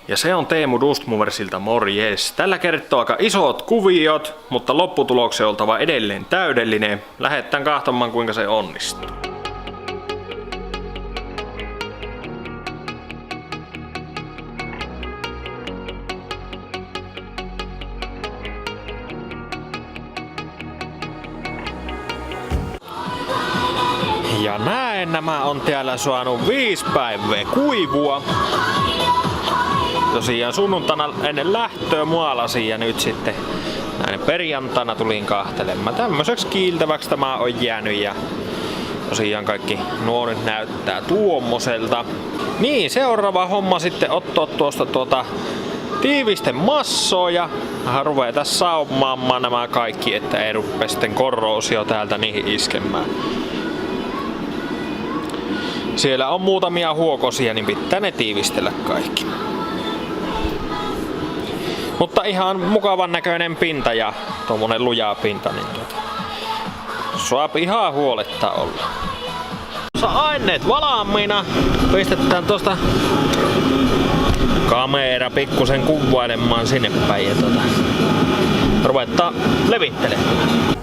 Ja se on Teemu Dustmoversilta morjes. Tällä kertoo aika isot kuviot, mutta lopputuloksen oltava edelleen täydellinen. Lähdetään kahtomaan kuinka se onnistuu. Ja näin nämä on täällä saanut 5 päivää kuivua. Tosiaan sunnuntaina ennen lähtöä maalasin ja nyt sitten näin perjantaina tulin kahtelemaan. Tämmöiseksi kiiltäväksi tämä on jäänyt ja tosiaan kaikki nuo nyt näyttää tuommoiselta. Niin, seuraava homma sitten ottaa tuosta tiivisten massoa ja ruveta saumaamaan nämä kaikki, että ei rupea sitten korroosio täältä niihin iskemään. Siellä on muutamia huokosia, niin pitää ne tiivistellä kaikki. Mutta ihan mukavan näköinen pinta ja tommonen luja pinta, niin saa ihan huoletta olla. Aineet valmiina. Pistetään tuosta kamera pikkusen kuvailemaan sinne päin ja ruvetaan levittelemään.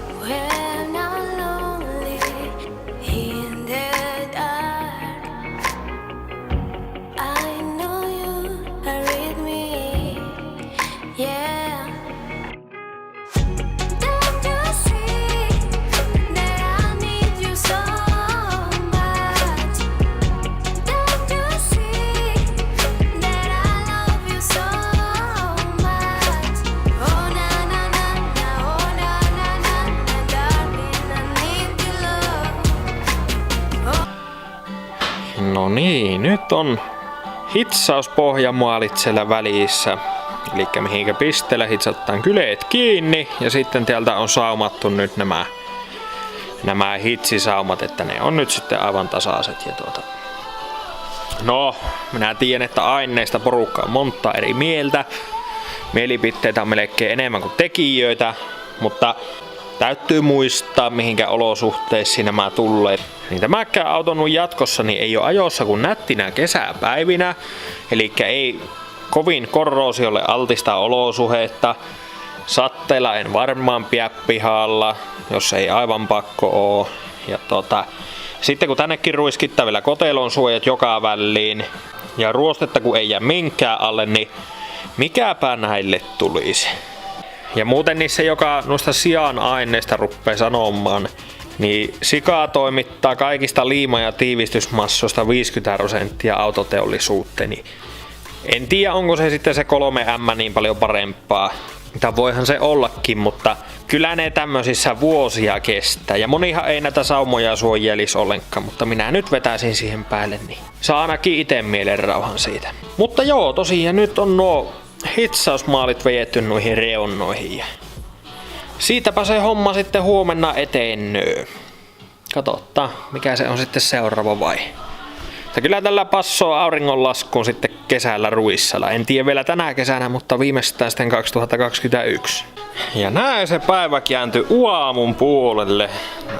No niin, nyt on hitsauspohjamaalit siellä välissä. Eli mihinkä pisteellä hitsataan kyleet kiinni ja sitten täältä on saumattu nyt nämä hitsisaumat, että ne on nyt sitten aivan tasaiset. Ja No, minä tiedän, että aineista porukka on monta eri mieltä. Mielipiteitä on melkein enemmän kuin tekijöitä, mutta täytyy muistaa mihinkä olosuhteisiin nämä tulee. Niin tämäkään auto on jatkossa niin ei ole ajossa kuin nättinä kesäpäivinä. Eli ei kovin korroosiolle altista olosuhteita. Satteella en varmaan pidä pihalla, jos ei aivan pakko oo. Ja sitten kun tännekin ruiskittaa vielä kotelon suojat joka väliin ja ruostetta kun ei jää minkään alle, niin mikäpä näille tulisi. Ja muuten niissä joka noista sian aineista ruppee sanomaan, niin Sika toimittaa kaikista liima- ja tiivistysmassoista 50% autoteollisuuteen. Niin en tiedä onko se sitten se 3M niin paljon parempaa. Mitä voihan se ollakin, mutta kyllä ne tämmöisissä vuosia kestää. Ja monihan ei näitä saumoja suojelisi ollenkaan, mutta minä nyt vetäisin siihen päälle, niin saa ainakin ite mielen rauhan siitä. Mutta joo, tosiaan nyt on nuo hitsausmaalit vejetty noihin reunnoihin. Ja siitäpä se homma sitten huomenna etenee. Katsotaan, mikä se on sitten seuraava vaihe. Kyllä tällä passoo auringonlaskuun sitten kesällä Ruissalla. En tiedä vielä tänä kesänä, mutta viimeistään sitten 2021. Ja näin se päivä kääntyi aamun puolelle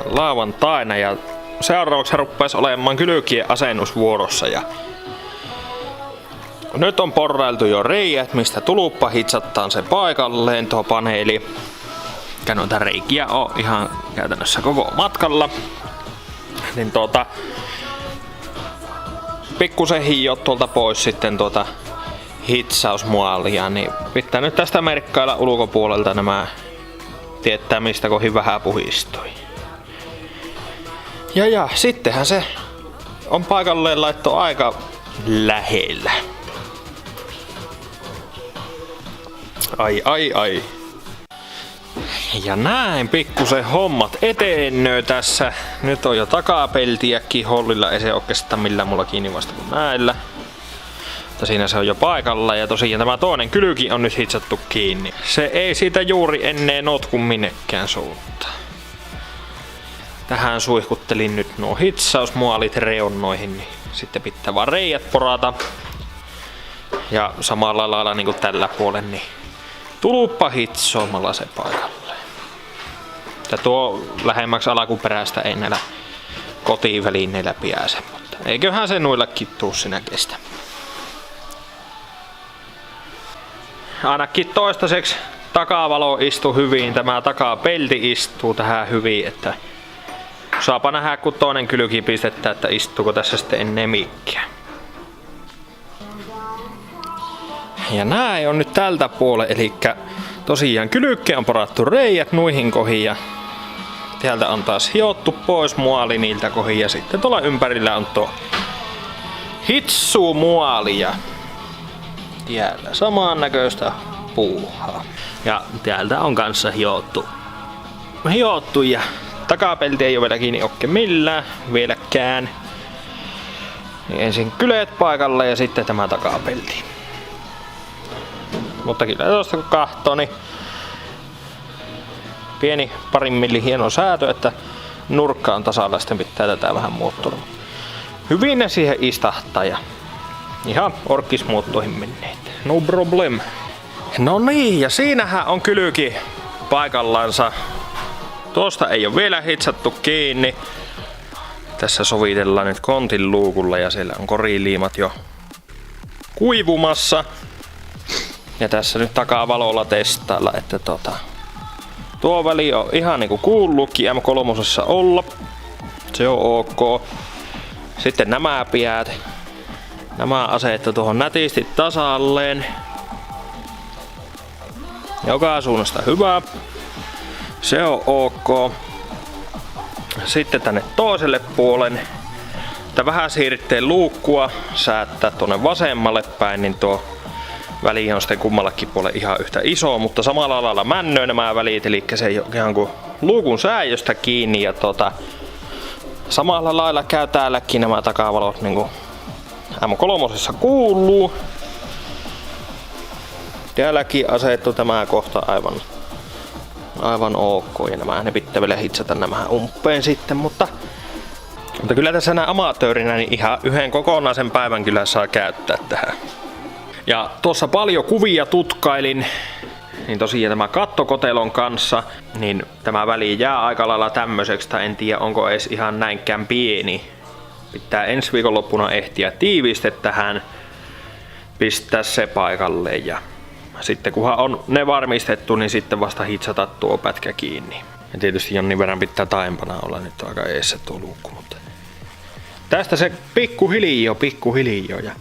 lauantaina ja seuraavaksi ruppaisi olemaan kylkien asennusvuorossa. Ja nyt on porrailtu jo reijät, mistä tuluppa hitsattaan se paikalleen tuo paneeli. Eikä noita reikiä on ihan käytännössä koko matkalla. Niin pikkusen hiiot tuolta pois sitten hitsausmuolia, niin pitää nyt tästä merkkailla ulkopuolelta nämä tietää mistä kohin vähän puhistui. Ja sittenhän se on paikalleen laitto aika lähellä. Ai. Ja näin pikkusen hommat etenee tässä. Nyt on jo takapeltiäkin hollilla, ei se oikeastaan millään mulla kiinni vasta kuin näillä. Mutta siinä se on jo paikalla ja tosiaan tämä toinen kylki on nyt hitsattu kiinni. Se ei siitä juuri ennen notku minnekään suuntaan. Tähän suihkuttelin nyt nuo hitsausmuolit reunnoihin, niin sitten pitää vaan reijät porata. Ja samalla lailla niin kuin tällä puolella, niin tuluppa hitsoamalla se paikalle. Ja tuo lähemmäksi alkuperäistä ei näillä kotivälineillä pääse, mutta eiköhän se noillakin tuu sinä kestä. ainakin toistaiseksi takavalo istuu hyvin, tämä takapelti istuu tähän hyvin, että saapa nähdä kun toinen kylki pistetään, että istuuko tässä sitten ennen mikkiä. Ja näin on nyt tältä puolella, eli tosiaan kylkkeen on porattu reijät nuihin kohin ja täältä on taas hiottu pois muoli niiltä kohin ja sitten tuolla ympärillä on tuo hitsumuoli ja täällä samannäköistä puuhaa. Ja täältä on kanssa hiottu ja takapelti ei ole vielä kiinni oikein millään vieläkään. Niin ensin kyleet paikalle ja sitten tämä takapelti. Mutta kyllä tuosta kun kahtoo, niin pieni parin millin hieno säätö, että nurkka on tasalla, sitten pitää tätä vähän muuttua. Hyvin ne siihen istahtaa ja ihan orkkismuuttoihin menneet. No problem. No niin, ja siinähän on kylki paikallansa. Tuosta ei ole vielä hitsattu kiinni. Tässä sovitellaan nyt kontin luukulla ja siellä on koriliimat jo kuivumassa. Ja tässä nyt takavalolla testailla, että tuo väli on ihan niinku kuuluukin M3 olla. Se on ok. Sitten nämä piät. Nämä asettu tuohon nätisti tasalleen. Joka suunnasta hyvä. Se on ok. Sitten tänne toiselle puolen. Että vähän siirtee luukkua säättää tuonne vasemmalle päin, niin tuo väli on sitten kummallakin puolella ihan yhtä iso, mutta samalla lailla männöö nämä välit, eli se ei ole ihan kuin luukun sääjöstä kiinni ja samalla lailla käy täälläkin nämä takavalot niin kuin M3 kuuluu. Täälläkin asettu tämä kohta aivan ok ja ne pitää vielä hitsata nämä umpeen sitten, mutta kyllä tässä näin amatöörinä niin ihan yhden kokonaisen päivän kyllä saa käyttää tähän. Ja tuossa paljon kuvia tutkailin, niin tosiaan tämä kattokotelon kanssa, niin tämä väli jää aika lailla tämmöiseksi, tai en tiedä onko edes ihan näinkään pieni. Pitää ensi viikonloppuna ehtiä tiiviste tähän, pistää se paikalle ja sitten kunhan on ne varmistettu, niin sitten vasta hitsata tuo pätkä kiinni. Ja tietysti jonnin verran pitää taempana olla, nyt on aika eessä tuo luukku, mutta tästä se pikkuhiljoo ja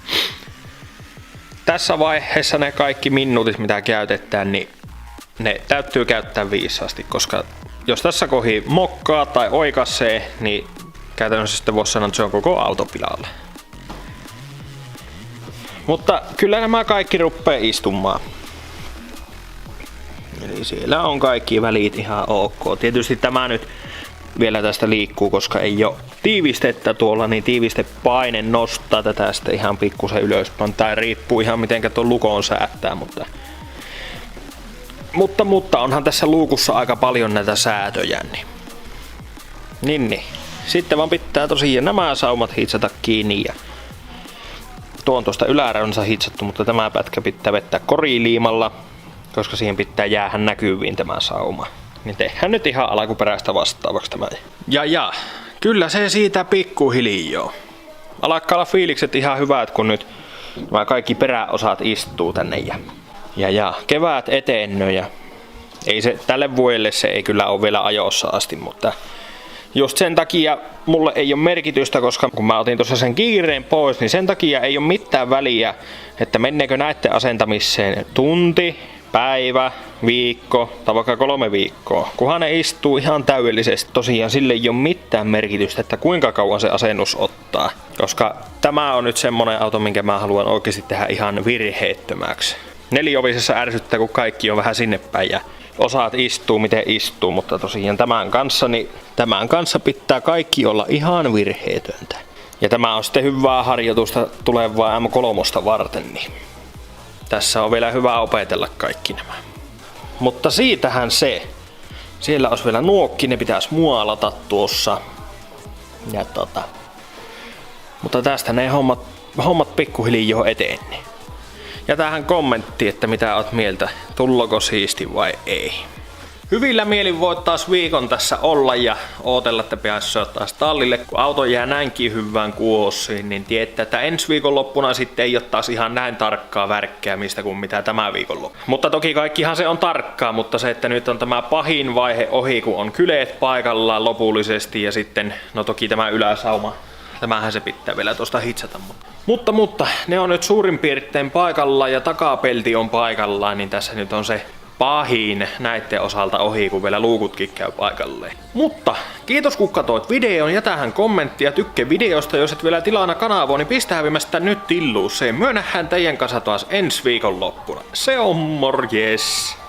tässä vaiheessa ne kaikki minuutit mitä käytetään, niin ne täytyy käyttää viisaasti, koska jos tässä kohi mokkaa tai oikaisee, niin käytännössä sitten voisi sanoa, että se on koko auto pilalla. Mutta kyllä nämä kaikki ruppee istumaan. Eli siellä on kaikki välit ihan ok. Tietysti tämä nyt vielä tästä liikkuu, koska ei ole tiivistettä tuolla, niin tiivistepaine nostaa tätä sitten ihan pikkusen ylöspäin. Tai riippuu ihan mitenkä tuon lukon säättää, mutta onhan tässä luukussa aika paljon näitä säätöjä. Niin. Sitten vaan pitää tosiaan nämä saumat hitsata kiinni ja tuo on tuosta yläreunassa hitsattu, mutta tämä pätkä pitää vettää koriliimalla, koska siihen pitää jäädä näkyviin tämä sauma. Niin tehdään nyt ihan alkuperäistä vastaavaksi tämä. Ja, kyllä se siitä pikkuhiljoo. Alkaa olla fiilikset ihan hyvät, kun nyt nämä kaikki peräosat istuu tänne ja kevät etennyt ja ei se tälle vuodelle se ei kyllä ole vielä ajossa asti, mutta just sen takia mulle ei ole merkitystä, koska kun mä otin tuossa sen kiireen pois, niin sen takia ei ole mitään väliä, että menneekö näiden asentamiseen tunti, päivä, viikko tai vaikka 3 viikkoa. Kunhan ne istuu ihan täydellisesti, tosiaan sille ei ole mitään merkitystä, että kuinka kauan se asennus ottaa. Koska tämä on nyt semmonen auto, minkä mä haluan oikeasti tehdä ihan virheettömäksi. Neliovisessa ärsyttää, kun kaikki on vähän sinne päin ja osaat istuu miten istuu, mutta tosiaan tämän kanssa pitää kaikki olla ihan virheetöntä. Ja tämä on sitten hyvää harjoitusta tulevaa M3 varten, niin tässä on vielä hyvä opetella kaikki nämä. Mutta siitähän se. Siellä olisi vielä nuokki, ne pitäisi muolata tuossa. Ja mutta tästä ne hommat pikkuhiljaa eteen. Ja tähän kommentti, että mitä oot mieltä, tulloko siisti vai ei. Hyvillä mielin voit taas viikon tässä olla ja ootella, että pääsee taas tallille. Kun auto jää näinkin hyvään kuosiin, niin tiedätte, että ensi viikonloppuna sitten ei ole taas ihan näin tarkkaa värkkäämistä kuin mitä tämä viikonloppu. Mutta toki kaikkihan se on tarkkaa, mutta se, että nyt on tämä pahin vaihe ohi, kun on kyleet paikallaan lopullisesti ja sitten, no toki tämä yläsauma. Tämähän se pitää vielä tuosta hitsata. Mutta ne on nyt suurin piirtein paikallaan ja takapelti on paikallaan, niin tässä nyt on se pahin näitten osalta ohi, kun vielä luukutkin käy paikalleen. Mutta kiitos kun katsoit videon, jätähän kommenttia, tykkää videosta, jos et vielä tilaana kanavaa, niin pistä hävimästä nyt tilluuseen. Myö nähdään teidän kanssa taas ensi viikonloppuna. Se on morjes!